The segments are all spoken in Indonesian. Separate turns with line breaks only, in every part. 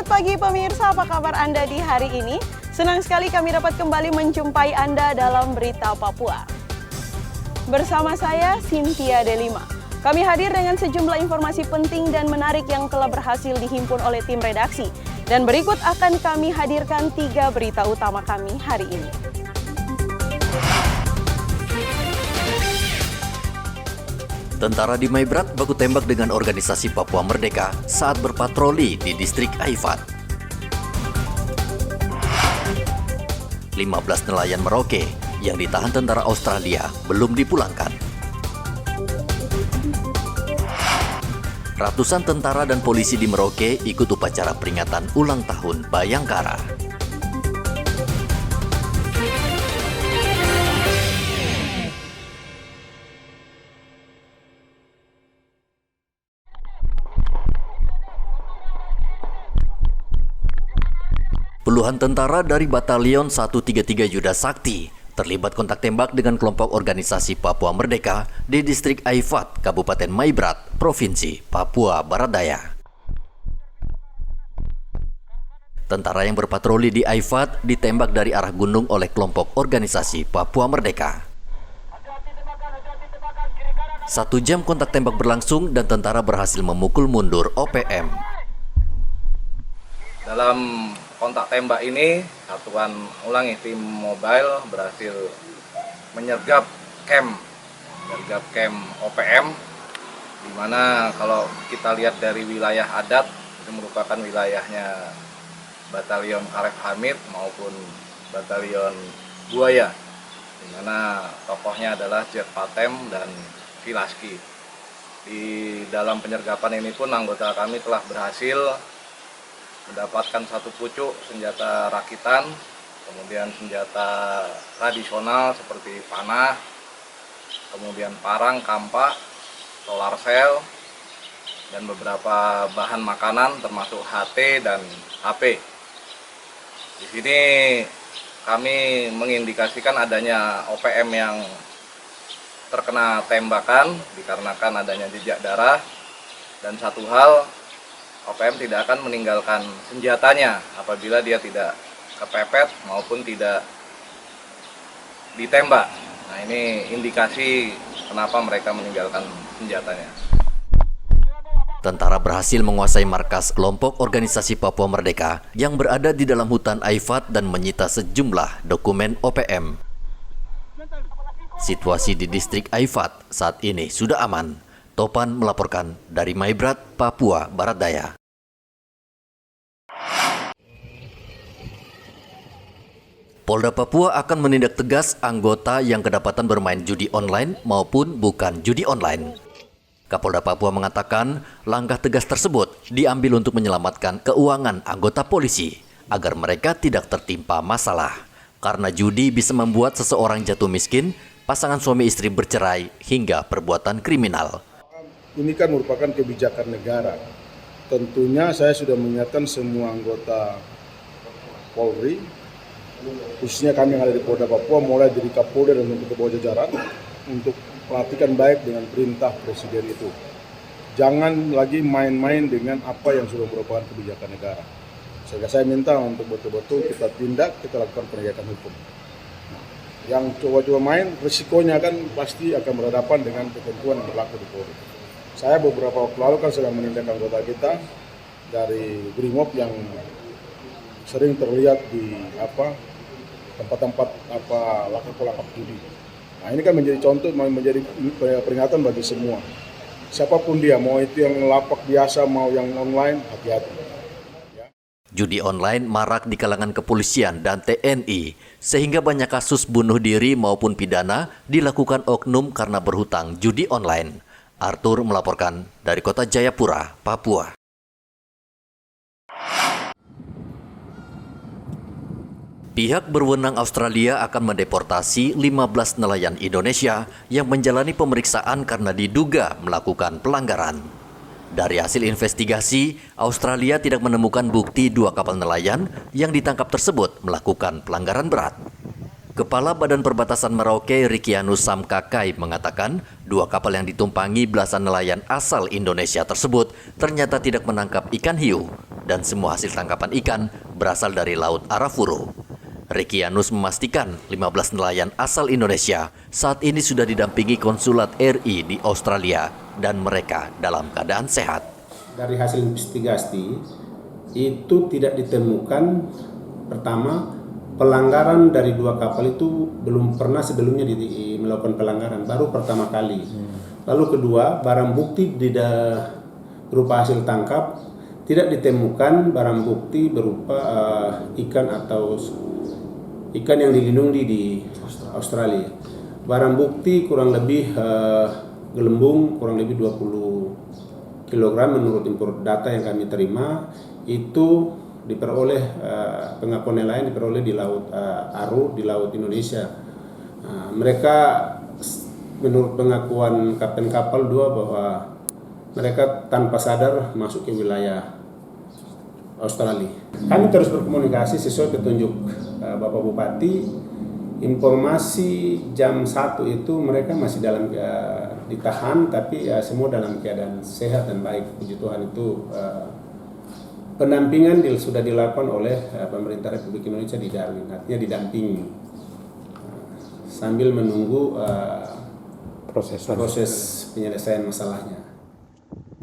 Selamat pagi pemirsa, apa kabar Anda di hari ini? Senang sekali kami dapat kembali menjumpai Anda dalam Berita Papua. Bersama saya, Cynthia Delima. Kami hadir dengan sejumlah informasi penting dan menarik yang telah berhasil dihimpun oleh tim redaksi. Dan berikut akan kami hadirkan 3 berita utama kami hari ini.
Tentara di Maibrat baku tembak dengan organisasi Papua Merdeka saat berpatroli di distrik Aifat. 15 nelayan Merauke yang ditahan tentara Australia belum dipulangkan. Ratusan tentara dan polisi di Merauke ikut upacara peringatan ulang tahun Bayangkara. Puluhan tentara dari Batalion 133 Yuda Sakti terlibat kontak tembak dengan kelompok organisasi Papua Merdeka di distrik Aifat, Kabupaten Maibrat, Provinsi Papua Barat Daya. Tentara yang berpatroli di Aifat ditembak dari arah gunung oleh kelompok organisasi Papua Merdeka. 1 jam kontak tembak berlangsung dan tentara berhasil memukul mundur OPM.
Dalam kontak tembak ini, tim mobile berhasil menyergap camp OPM, di mana kalau kita lihat dari wilayah adat, itu merupakan wilayahnya Batalion Karef Hamid maupun Batalion Buaya, di mana tokohnya adalah Jet Patem dan Filaski. Di dalam penyergapan ini pun anggota kami telah berhasil mendapatkan 1 pucuk senjata rakitan, kemudian senjata tradisional seperti panah, kemudian parang, kampak, solar cell, dan beberapa bahan makanan termasuk HT dan HP. Di sini kami mengindikasikan adanya OPM yang terkena tembakan dikarenakan adanya jejak darah, dan satu hal, OPM tidak akan meninggalkan senjatanya apabila dia tidak kepepet maupun tidak ditembak. Nah, ini indikasi kenapa mereka meninggalkan senjatanya.
Tentara berhasil menguasai markas kelompok organisasi Papua Merdeka yang berada di dalam hutan Aifat dan menyita sejumlah dokumen OPM. Situasi di distrik Aifat saat ini sudah aman. Topan melaporkan dari Maibrat, Papua Barat Daya. Polda Papua akan menindak tegas anggota yang kedapatan bermain judi online maupun bukan judi online. Kapolda Papua mengatakan langkah tegas tersebut diambil untuk menyelamatkan keuangan anggota polisi agar mereka tidak tertimpa masalah. Karena judi bisa membuat seseorang jatuh miskin, pasangan suami istri bercerai hingga perbuatan kriminal.
Ini kan merupakan kebijakan negara. Tentunya saya sudah mengingatkan semua anggota Polri, khususnya kami yang ada di Polda Papua, mulai dari Kapolda dan untuk ke bawah jajaran, untuk perhatikan baik dengan perintah Presiden itu. Jangan lagi main-main dengan apa yang sudah merupakan kebijakan negara. Sehingga saya minta untuk betul-betul kita tindak, kita lakukan penegakan hukum. Yang coba-coba main, risikonya kan pasti akan berhadapan dengan ketentuan yang berlaku di Polri. Saya beberapa waktu lalu kan sedang menindak anggota kita dari Brimob yang sering terlihat di tempat-tempat laku-laku judi. Nah, ini kan menjadi contoh, menjadi peringatan bagi semua. Siapapun dia, mau itu yang lapak biasa, mau yang online, hati-hati.
Judi online marak di kalangan kepolisian dan TNI, sehingga banyak kasus bunuh diri maupun pidana dilakukan oknum karena berhutang judi online. Arthur melaporkan dari Kota Jayapura, Papua. Pihak berwenang Australia akan mendeportasi 15 nelayan Indonesia yang menjalani pemeriksaan karena diduga melakukan pelanggaran. Dari hasil investigasi, Australia tidak menemukan bukti 2 kapal nelayan yang ditangkap tersebut melakukan pelanggaran berat. Kepala Badan Perbatasan Merauke Rikianus Samkakai mengatakan 2 kapal yang ditumpangi belasan nelayan asal Indonesia tersebut ternyata tidak menangkap ikan hiu. dan semua hasil tangkapan ikan berasal dari Laut Arafuru. Rekianus memastikan 15 nelayan asal Indonesia saat ini sudah didampingi konsulat RI di Australia dan mereka dalam keadaan sehat.
Dari hasil investigasi itu tidak ditemukan, pertama, pelanggaran dari 2 kapal itu belum pernah sebelumnya melakukan pelanggaran, baru pertama kali. Lalu kedua, barang bukti berupa hasil tangkap tidak ditemukan barang bukti berupa ikan atau ikan yang dilindungi di Australia. Barang bukti kurang lebih gelembung kurang lebih 20 kg menurut data yang kami terima, itu diperoleh pengakuan nelayan diperoleh di Laut Aru di Laut Indonesia. Mereka menurut pengakuan kapten kapal 2 bahwa mereka tanpa sadar masuk ke wilayah Australia. Kami terus berkomunikasi sesuai petunjuk Bapak Bupati. Informasi jam 1 itu mereka masih dalam ditahan, tapi semua dalam keadaan sehat dan baik. Puji Tuhan itu pendampingan sudah dilakukan oleh pemerintah Republik Indonesia di Darwin, artinya didampingi sambil menunggu proses penyelesaian masalahnya.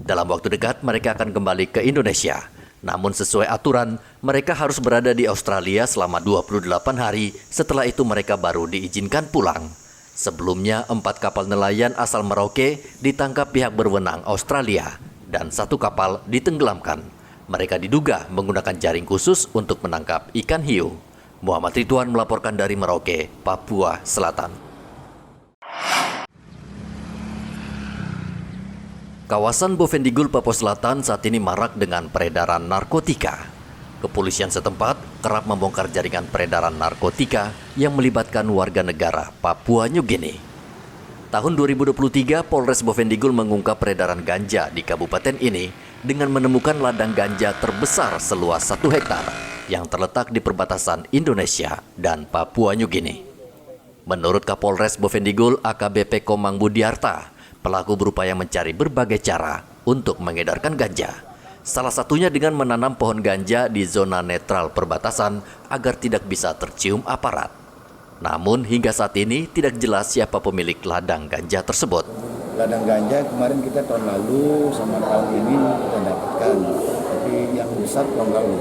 Dalam waktu dekat mereka akan kembali ke Indonesia. Namun sesuai aturan, mereka harus berada di Australia selama 28 hari, setelah itu mereka baru diizinkan pulang. Sebelumnya 4 kapal nelayan asal Merauke ditangkap pihak berwenang Australia dan 1 kapal ditenggelamkan. Mereka diduga menggunakan jaring khusus untuk menangkap ikan hiu. Muhammad Ridwan melaporkan dari Merauke, Papua Selatan. Kawasan Bovendigul, Papua Selatan saat ini marak dengan peredaran narkotika. Kepolisian setempat kerap membongkar jaringan peredaran narkotika yang melibatkan warga negara Papua New Guinea. Tahun 2023, Polres Bovendigul mengungkap peredaran ganja di kabupaten ini dengan menemukan ladang ganja terbesar seluas 1 hektar yang terletak di perbatasan Indonesia dan Papua New Guinea. Menurut Kapolres Bovendigul AKBP Komang Budiarta, pelaku berupaya mencari berbagai cara untuk mengedarkan ganja. Salah satunya dengan menanam pohon ganja di zona netral perbatasan agar tidak bisa tercium aparat. Namun hingga saat ini tidak jelas siapa pemilik ladang ganja tersebut.
Ladang ganja kemarin kita tahun lalu sama tahun ini kita dapatkan, tapi yang besar tahun lalu.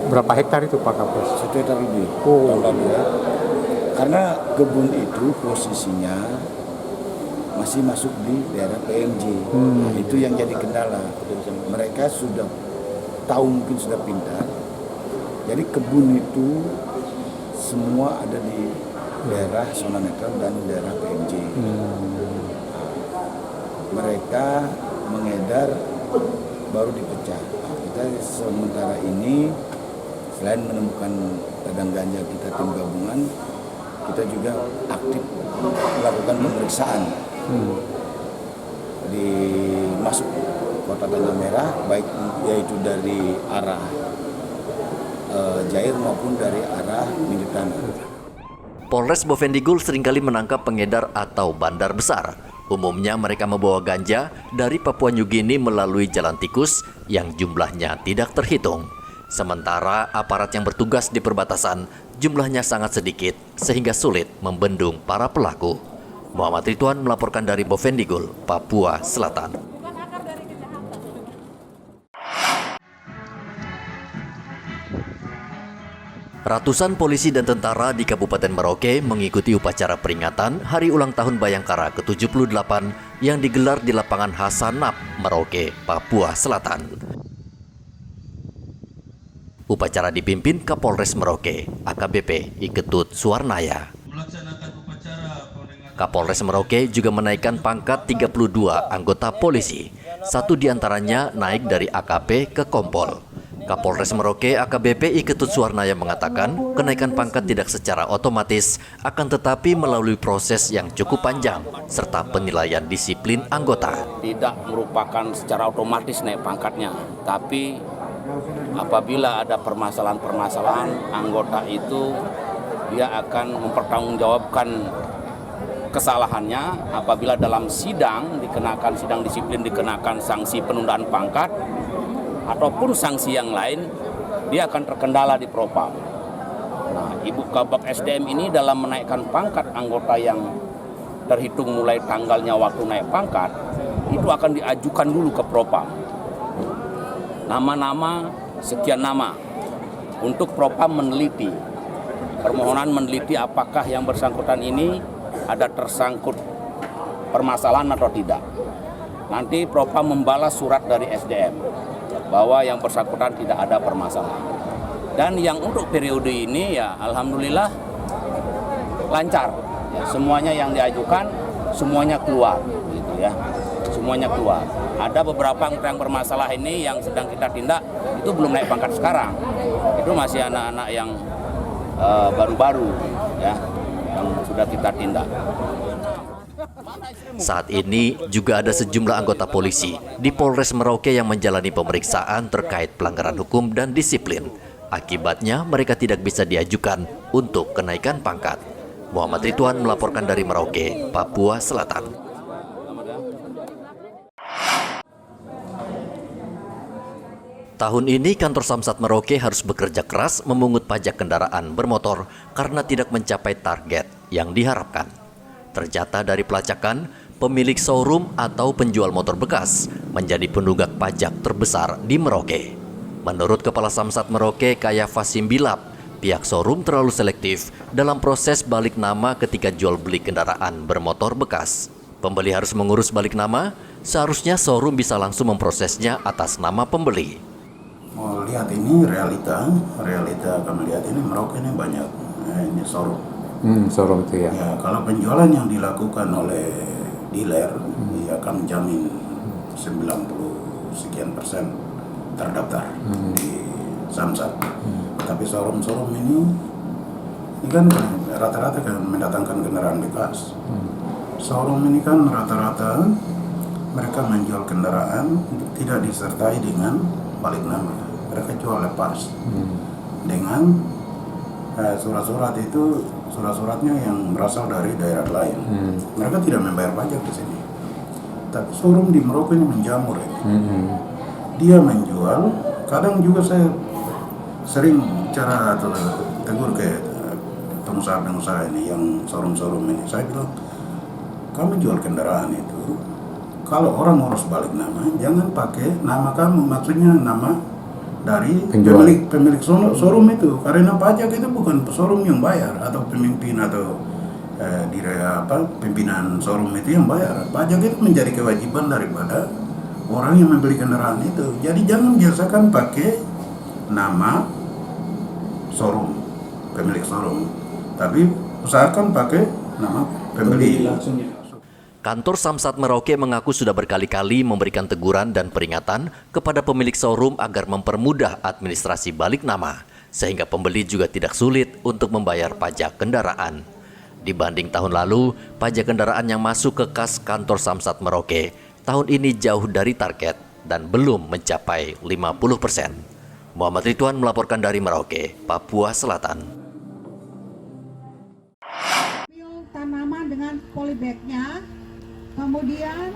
Berapa hektar itu Pak Kapolres?
1 hektar lebih tahun lalu ya. Karena kebun itu posisinya masih masuk di daerah PMJ. Itu yang jadi kendala. Mereka sudah tahu, mungkin sudah pintar. Jadi kebun itu semua ada di daerah zona netral dan daerah PMJ. Mereka mengedar baru dipecah. Kita sementara ini selain menemukan ladang ganja kita tim gabungan, kita juga aktif melakukan pemeriksaan di masuk Kota Tanah Merah, baik yaitu dari arah Jair maupun dari arah Militan.
Polres Bovendigul seringkali menangkap pengedar atau bandar besar. Umumnya mereka membawa ganja dari Papua New Guinea melalui jalan tikus yang jumlahnya tidak terhitung. Sementara aparat yang bertugas di perbatasan jumlahnya sangat sedikit sehingga sulit membendung para pelaku. Muhammad Ridwan melaporkan dari Bovendigul, Papua Selatan. Ratusan polisi dan tentara di Kabupaten Merauke mengikuti upacara peringatan Hari Ulang Tahun Bayangkara ke-78 yang digelar di lapangan Hasanap, Merauke, Papua Selatan. Upacara dipimpin Kapolres Merauke, AKBP Iketut Suwarnaya. Kapolres Merauke juga menaikkan pangkat 32 anggota polisi. 1 diantaranya naik dari AKP ke Kompol. Kapolres Merauke AKBP Iketut Suwarnaya mengatakan kenaikan pangkat tidak secara otomatis, akan tetapi melalui proses yang cukup panjang serta penilaian disiplin anggota.
Tidak merupakan secara otomatis naik pangkatnya, tapi apabila ada permasalahan-permasalahan anggota itu dia akan mempertanggungjawabkan kesalahannya. Apabila dalam sidang dikenakan sidang disiplin, dikenakan sanksi penundaan pangkat, ataupun sanksi yang lain, dia akan terkendala di Propam. Nah, Ibu Kabak SDM ini dalam menaikkan pangkat anggota yang terhitung mulai tanggalnya waktu naik pangkat, itu akan diajukan dulu ke Propam. Nama-nama, sekian nama, untuk Propam meneliti. Permohonan meneliti apakah yang bersangkutan ini ada tersangkut permasalahan atau tidak. Nanti Propam membalas surat dari SDM bahwa yang bersangkutan tidak ada permasalahan. Dan yang untuk periode ini ya alhamdulillah lancar. Ya, semuanya yang diajukan semuanya keluar gitu ya. Semuanya keluar. Ada beberapa yang bermasalah ini yang sedang kita tindak itu belum naik pangkat sekarang. Itu masih anak-anak yang baru-baru ya yang sudah kita tindak.
Saat ini juga ada sejumlah anggota polisi di Polres Merauke yang menjalani pemeriksaan terkait pelanggaran hukum dan disiplin. Akibatnya mereka tidak bisa diajukan untuk kenaikan pangkat. Muhammad Ridwan melaporkan dari Merauke, Papua Selatan. Tahun ini kantor Samsat Merauke harus bekerja keras memungut pajak kendaraan bermotor karena tidak mencapai target yang diharapkan. Tercatat dari pelacakan, pemilik showroom atau penjual motor bekas menjadi penunggak pajak terbesar di Merauke. Menurut Kepala Samsat Merauke, Kaya Fasim Bilap, pihak showroom terlalu selektif dalam proses balik nama ketika jual beli kendaraan bermotor bekas. Pembeli harus mengurus balik nama, seharusnya showroom bisa langsung memprosesnya atas nama pembeli.
Mau lihat ini realita kami lihat ini Merauke ini banyak ini showroom.
Showroom itu ya.
Ya, kalau penjualan yang dilakukan oleh dealer, dia akan menjamin 90 sekian persen terdaftar di Samsat. Tapi showroom ini kan rata-rata kan mendatangkan kendaraan bekas. Showroom ini kan rata-rata mereka menjual kendaraan tidak disertai dengan balik nama. Mereka jual lepas dengan surat-suratnya yang berasal dari daerah lain. Mereka tidak membayar pajak di sini. Tapi showroom di Merauke ini menjamur ini. Dia menjual, kadang juga saya sering cara tegur ke pengusaha-pengusaha ini yang showroom ini. Saya bilang, kamu jual kendaraan itu, kalau orang ngurus balik nama, jangan pakai nama kamu, maksudnya nama dari pemilik showroom itu. Karena pajak itu bukan showroom yang bayar atau pemimpin atau pimpinan showroom itu yang bayar. Pajak itu menjadi kewajiban daripada orang yang membeli kendaraan itu. Jadi jangan biasakan pakai nama showroom, pemilik showroom, tapi usahakan pakai nama pembeli.
Kantor Samsat Merauke mengaku sudah berkali-kali memberikan teguran dan peringatan kepada pemilik showroom agar mempermudah administrasi balik nama, sehingga pembeli juga tidak sulit untuk membayar pajak kendaraan. Dibanding tahun lalu, pajak kendaraan yang masuk ke kas kantor Samsat Merauke tahun ini jauh dari target dan belum mencapai 50%. Muhammad Ridwan melaporkan dari Merauke, Papua Selatan.
Tanaman dengan polybagnya, kemudian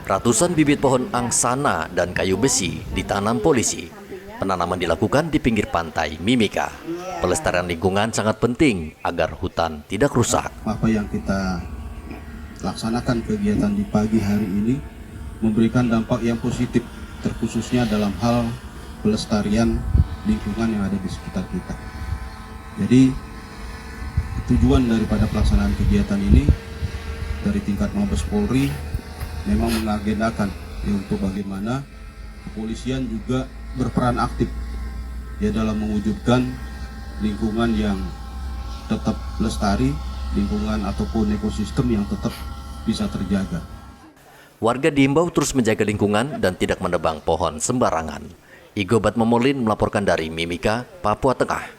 ratusan bibit pohon angsana dan kayu besi ditanam polisi. Penanaman dilakukan di pinggir pantai Mimika. Pelestarian lingkungan sangat penting agar hutan tidak rusak.
Apa yang kita laksanakan kegiatan di pagi hari ini memberikan dampak yang positif, terkhususnya dalam hal pelestarian lingkungan yang ada di sekitar kita. Jadi tujuan daripada pelaksanaan kegiatan ini dari tingkat Mabes Polri memang mengagendakan untuk bagaimana kepolisian juga berperan aktif ya dalam mewujudkan lingkungan yang tetap lestari, lingkungan ataupun ekosistem yang tetap bisa terjaga.
Warga diimbau terus menjaga lingkungan dan tidak menebang pohon sembarangan. Igo Batmomolin melaporkan dari Mimika, Papua Tengah.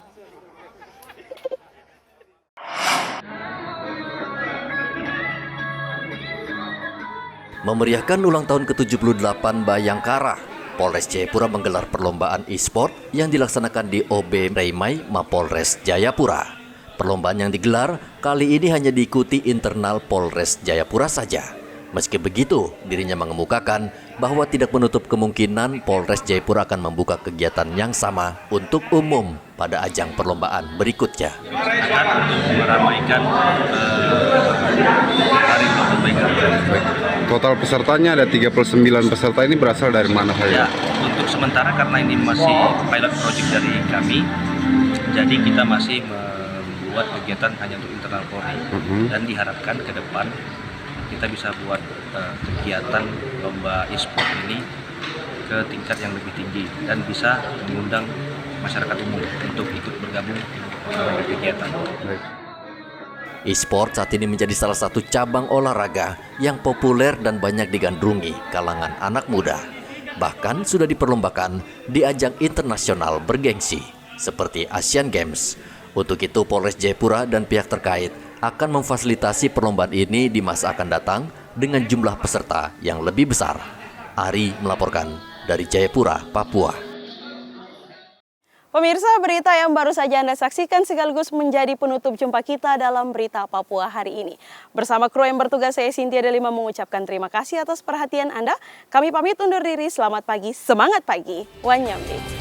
Memeriahkan ulang tahun ke-78 Bayangkara, Polres Jayapura menggelar perlombaan e-sport yang dilaksanakan di OB Reimai Mapolres Jayapura. Perlombaan yang digelar kali ini hanya diikuti internal Polres Jayapura saja. Meski begitu, dirinya mengemukakan bahwa tidak menutup kemungkinan Polres Jayapura akan membuka kegiatan yang sama untuk umum pada ajang perlombaan berikutnya.
Meramaikan Hari Kemerdekaan.
Total pesertanya ada 39 peserta, ini berasal dari mana saja?
Ya, untuk sementara karena ini masih pilot project dari kami, jadi kita masih membuat kegiatan hanya untuk internal Polri dan diharapkan ke depan kita bisa buat kegiatan lomba e-sport ini ke tingkat yang lebih tinggi dan bisa mengundang masyarakat umum untuk ikut bergabung dengan kegiatan.
E-sport saat ini menjadi salah satu cabang olahraga yang populer dan banyak digandrungi kalangan anak muda. Bahkan sudah diperlombakan di ajang internasional bergengsi seperti Asian Games. Untuk itu Polres Jayapura dan pihak terkait akan memfasilitasi perlombaan ini di masa akan datang dengan jumlah peserta yang lebih besar. Ari melaporkan dari Jayapura, Papua.
Pemirsa, berita yang baru saja Anda saksikan sekaligus menjadi penutup jumpa kita dalam Berita Papua hari ini. Bersama kru yang bertugas, saya Cynthia Delima mengucapkan terima kasih atas perhatian Anda. Kami pamit undur diri, selamat pagi, semangat pagi, Wanyamdi.